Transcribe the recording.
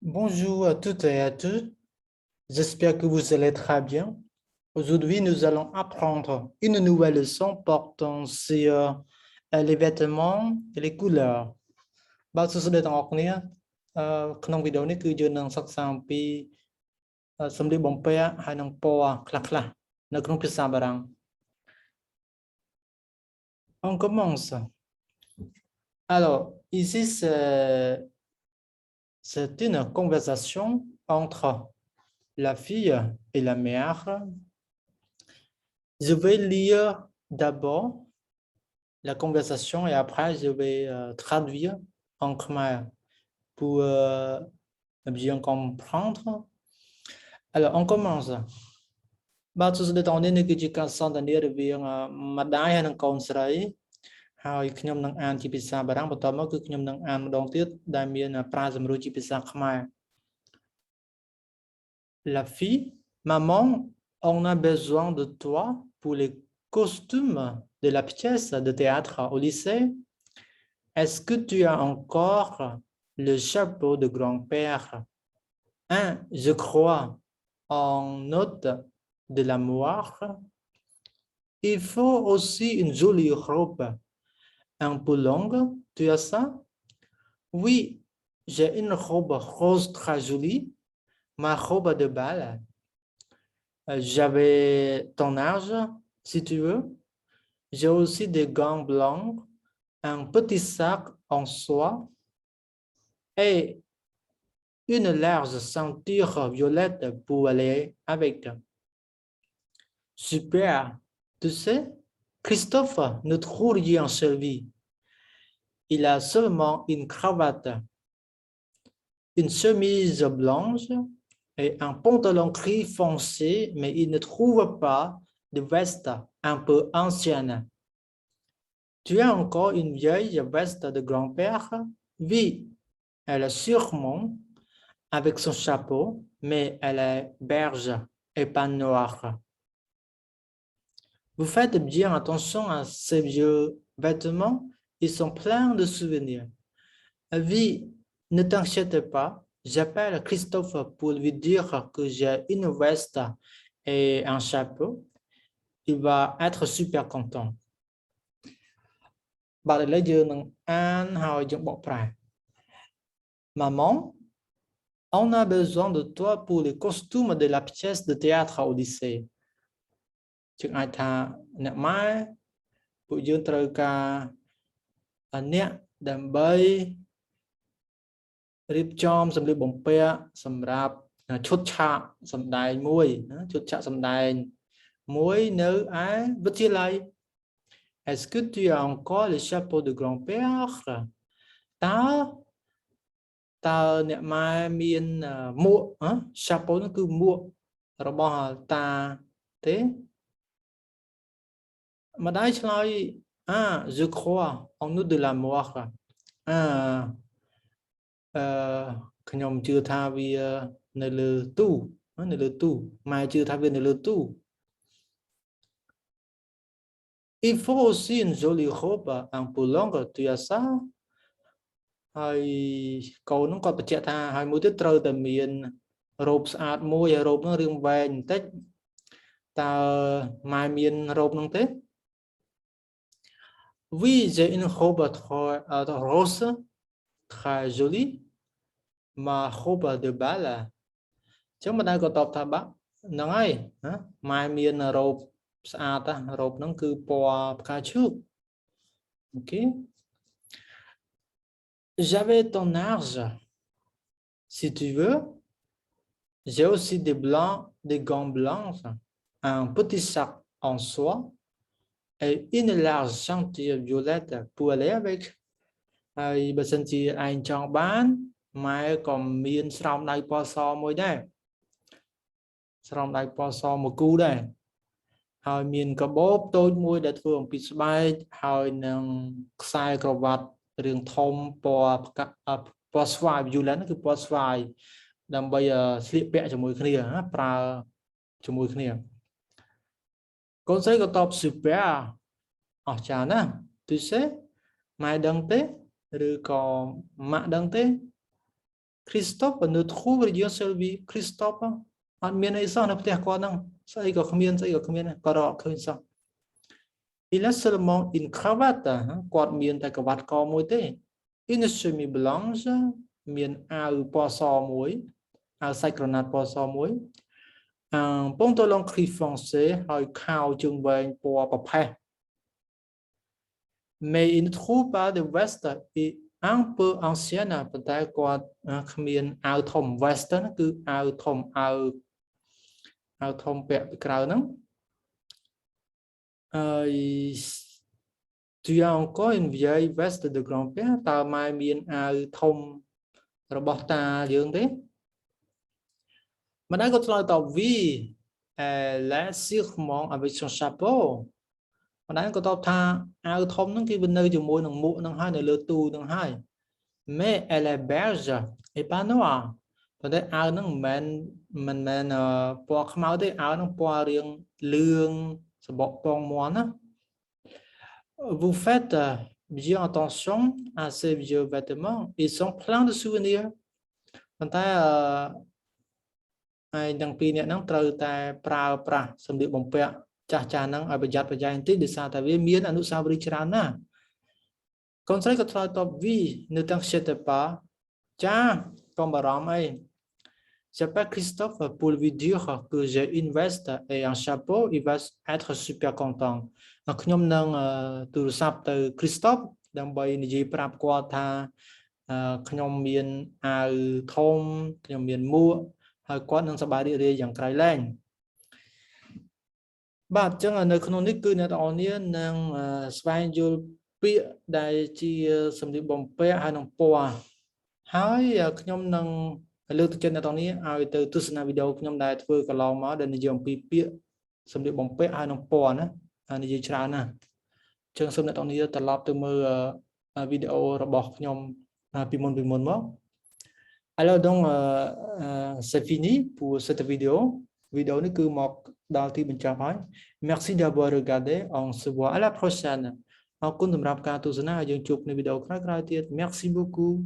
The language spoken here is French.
Bonjour à toutes et à tous. J'espère que vous allez très bien. Aujourd'hui, nous allons apprendre une nouvelle leçon portant sur les vêtements et les couleurs. បាទសួស្តីទាំងអស់គ្នាក្នុង vidéo នេះគឺយើងនឹងសិក្សាអំពីសម្លៀកបំពាក់ហើយនឹងពណ៌ខ្លះៗនៅក្នុងភាសាបារាំង On commence. Alors, ici, c'est une conversation entre la fille et la mère. Je vais lire d'abord la conversation et après je vais traduire en khmer pour bien comprendre. Alors, on commence. បាទសួស្តីតនេះគឺជាការសន្ទនារវាងម្ដាយហើយនឹងកូនស្រីហើយខ្ញុំនឹងអានជាភាសាបារាំងបន្ទាប់មកគឺខ្ញុំនឹងអានម្ដងទៀតដែលមានប្រាសម្រួលជាភាសាខ្មែរ La fille, maman, on a besoin de toi pour les costumes de la pièce de théâtre au lycée. Est-ce que tu as encore le chapeau de grand-père? Hein, je crois en note de la moire. Il faut aussi une jolie robe, un peu longue. Tu as ça? Oui, j'ai une robe rose très jolie, ma robe de bal. J'avais ton âge, si tu veux. J'ai aussi des gants blancs, un petit sac en soie et une large ceinture violette pour aller avec. Super. Tu sais, Christophe ne trouve rien chez lui. Il a seulement une cravate, une chemise blanche et un pantalon gris foncé, mais il ne trouve pas de veste un peu ancienne. Tu as encore une vieille veste de grand-père? Oui, elle est sûrement avec son chapeau, mais elle est beige et pas noire. Vous faites bien attention à ces vieux vêtements, ils sont pleins de souvenirs. Oui, ne t'inquiète pas, j'appelle Christophe pour lui dire que j'ai une veste et un chapeau. Il va être super content. Maman, on a besoin de toi pour les costumes de la pièce de théâtre au lycée. យើងត្រូវការអ្នកម៉ែពួកយើងត្រូវការឈុតឆាកសម្លៀកបំពាក់សម្រាប់ឈុតឆាកសម្ដែងមួយឈុតឆាកសម្ដែងមួយនៅឯវិទ្យាល័យ Est-ce que tu as encore le chapeau de grand-père? តើអ្នកម៉ែមានមួក chapeau នោះគឺមួកររបស់តាទេម្ដាយឆ្លើយ Ah, je crois en nous de la mort. Ah, ខ្ញុំជឿថាវានៅលើទូម៉ែជឿថាវានៅលើទូ Il faut aussi une jolie robe un peu longue, tu as ça? ហើយកូននោះក៏បញ្ជាក់ថាហើយមួយទៀតត្រូវតែមានរ៉ូបស្អាតមួយហើយរ៉ូបនោះរៀងវែងបន្តិចតើម៉ែមានរ៉ូបនោះទេ Oui, j'ai une robe rose très jolie, ma robe de bal. ចឹងម្ដាយក៏តបថាម៉ែមានរ៉ូបស្អាតរ៉ូបហ្នឹងគឺពណ៌ផ្កាឈូក Ok. J'avais ton âge. Si tu veux, j'ai aussi des gants blancs, un petit sac en soie et une large ceinture violette pour aller avec. ហើយបើសិនជាឯងចង់បានម៉ែក៏មានស្រោមដៃពណ៌សមួយដែរស្រោមដៃពណ៌សមួយគូដែរហើយមានកាបូបតូចមួយដែលធ្វើអំពីស្បែកហើយនឹងខ្សែក្រវ៉ាត់រឿងធំពណ៌ស្វាយ ដើម្បីស្លៀកពាក់ជាមួយគ្នាប្រើជាមួយគ្នាកូនស្រីក៏តប super អស្ចារ្យណាស់ Tu sais ម៉ែដឹងទេឬក៏ម៉ាក់ដឹងទេ Christophe ne trouve rien sur lui. Christophe anh miền ấy sao nó phải qua năng sao có không miền có rõ khơi sao il a seulement une cravate quạt miền tại cravate co môi thế une chemise blanche miền áo po so muối áo sai granat po so muối un pantalon gris foncé hơi khao trường vàng po bọc hè mais il ne trouve pas de veste et un peu ancienne tại quạt miền áo thòng vest nó cứ áo thòng áo thòng bẹ cào nó tu as encore une vieille veste de grand-père ta mai miền áo thòngរបស់តាយើងទេម្ដាយក៏ឆ្លើយតបវី elle est sûrement avec son chapeau ម្ដាយក៏តបថាអាវធំហ្នឹងគឺវានៅជាមួយនឹងមួកហ្នឹងហើយនៅលើទូហ្នឹងហើយ mais elle est beige et pas noir ប៉ុន្តែអាវហ្នឹងមិនមែនពណ៌ខ្មៅទេអាវហ្នឹងពណ៌រាងលឿងសម្បកពងមាន់ណា vous faites bien attention à ces vieux vêtements ils sont pleins de souvenirs ប៉ុន្តែហើយទាំងពីរអ្នកហ្នឹងត្រូវតែប្រើប្រាស់សម្លៀកបំពាក់ចាស់ហ្នឹងឲ្យប្រយ័ត្នប្រយែងបន្តិចដោយសារតែវាមានអនុស្សាវរីយ៍ច្រើនណាស់កូនស្រីក៏ឆ្លើយតបវី ne t'inquiète pas ចាកុំបារម្ភអី j'appelle Christophe pour lui dire que j'ai une veste et un chapeau il va être super content ខ្ញុំនឹងទូរស័ព្ទទៅ Christophe ដើម្បីនិយាយប្រាប់គាត់ថាខ្ញុំមានអាវធំខ្ញុំមានមួកហើយគាត់នឹងសប្បាយរីករាយយ៉ាងក្រៃលែងបាទអញ្ចឹងនៅក្នុងនេះគឺអ្នកទាំងអស់គ្នានឹងស្វែងយល់ពាក្យដែលជាសម្លៀកបំពាក់ហើយនឹងពណ៌ហើយខ្ញុំនឹងលើកទឹកចិត្តអ្នកទាំងអស់គ្នាឲ្យទៅទស្សនាវីដេអូខ្ញុំដែលធ្វើកន្លងមកដែលនិយាយអំពីពាក្យសម្លៀកបំពាក់ហើយនឹងពណ៌ណានិយាយច្រើនណាស់អញ្ចឹងសូមអ្នកទាំងអស់គ្នាត្រឡប់ទៅមើលវីដេអូរបស់ខ្ញុំពីមុនមក Alors donc c'est fini pour cette vidéo. Vidéo này cứ một đào thì mình chào hỏi. Merci d'avoir regardé. On se voit à la prochaine. Học cùng tầm rạp cả tu sân dương chụpในvideo khác. Merci beaucoup.